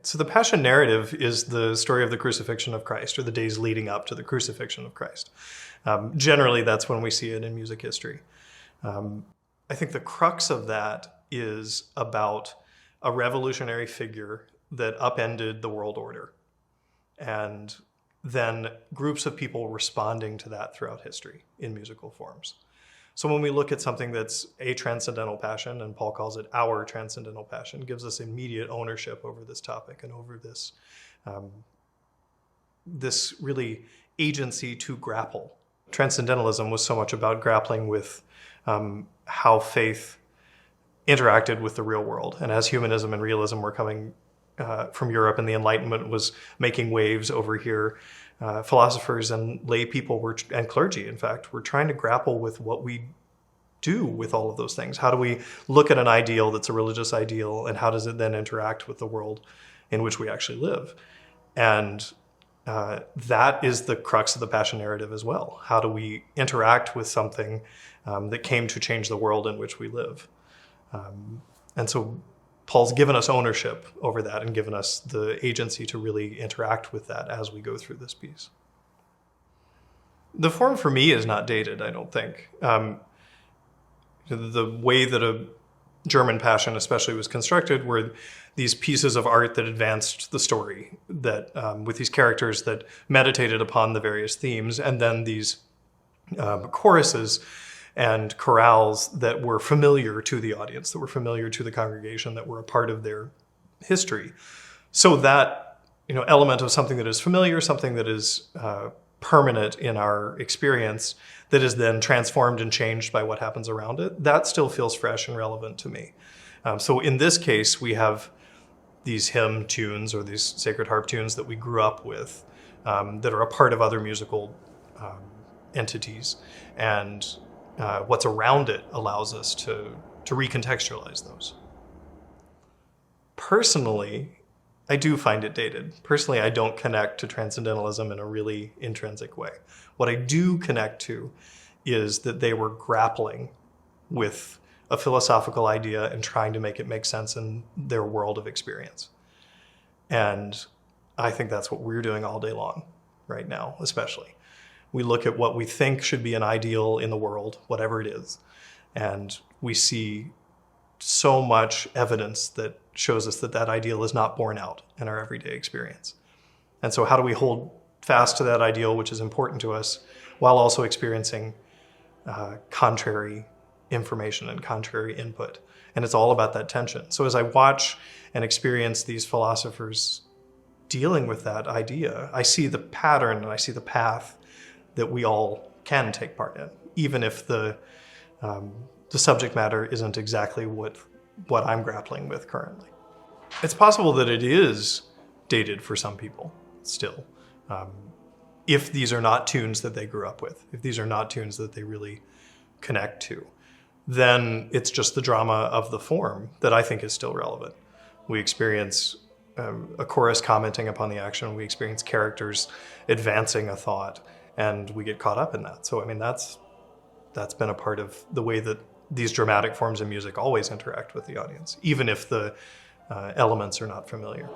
So the Passion narrative is the story of the crucifixion of Christ, or the days leading up to the crucifixion of Christ. Generally, that's when we see it in music history. I think the crux of that is about a revolutionary figure that upended the world order, and then groups of people responding to that throughout history in musical forms. So when we look at something that's a transcendental passion, and Paul calls it our transcendental passion, gives us immediate ownership over this topic and over this, this really agency to grapple. Transcendentalism was so much about grappling with how faith interacted with the real world. And as humanism and realism were coming from Europe, and the Enlightenment was making waves over here, philosophers and lay people and clergy, in fact, were trying to grapple with what we do with all of those things. How do we look at an ideal that's a religious ideal, and how does it then interact with the world in which we actually live? And that is the crux of the Passion narrative as well. How do we interact with something that came to change the world in which we live? And so Paul's given us ownership over that and given us the agency to really interact with that as we go through this piece. The form for me is not dated, I don't think. The way that a German Passion especially was constructed were these pieces of art that advanced the story, that with these characters that meditated upon the various themes, and then these choruses and chorales that were familiar to the audience, that were familiar to the congregation, that were a part of their history. So that element of something that is familiar, something that is permanent in our experience, that is then transformed and changed by what happens around it, that still feels fresh and relevant to me. So in this case, we have these hymn tunes or these sacred harp tunes that we grew up with, that are a part of other musical entities, and what's around it allows us to recontextualize those. Personally, I do find it dated. Personally, I don't connect to Transcendentalism in a really intrinsic way. What I do connect to is that they were grappling with a philosophical idea and trying to make it make sense in their world of experience. And I think that's what we're doing all day long right now, especially. We look at what we think should be an ideal in the world, whatever it is, and we see so much evidence that shows us that that ideal is not borne out in our everyday experience. And so how do we hold fast to that ideal, which is important to us, while also experiencing contrary information and contrary input? And it's all about that tension. So as I watch and experience these philosophers dealing with that idea, I see the pattern and I see the path that we all can take part in, even if the subject matter isn't exactly what I'm grappling with currently. It's possible that it is dated for some people still, if these are not tunes that they grew up with, if these are not tunes that they really connect to, then it's just the drama of the form that I think is still relevant. We experience a chorus commenting upon the action, we experience characters advancing a thought, and we get caught up in that. So, I mean, that's been a part of the way that these dramatic forms of music always interact with the audience, even if the elements are not familiar.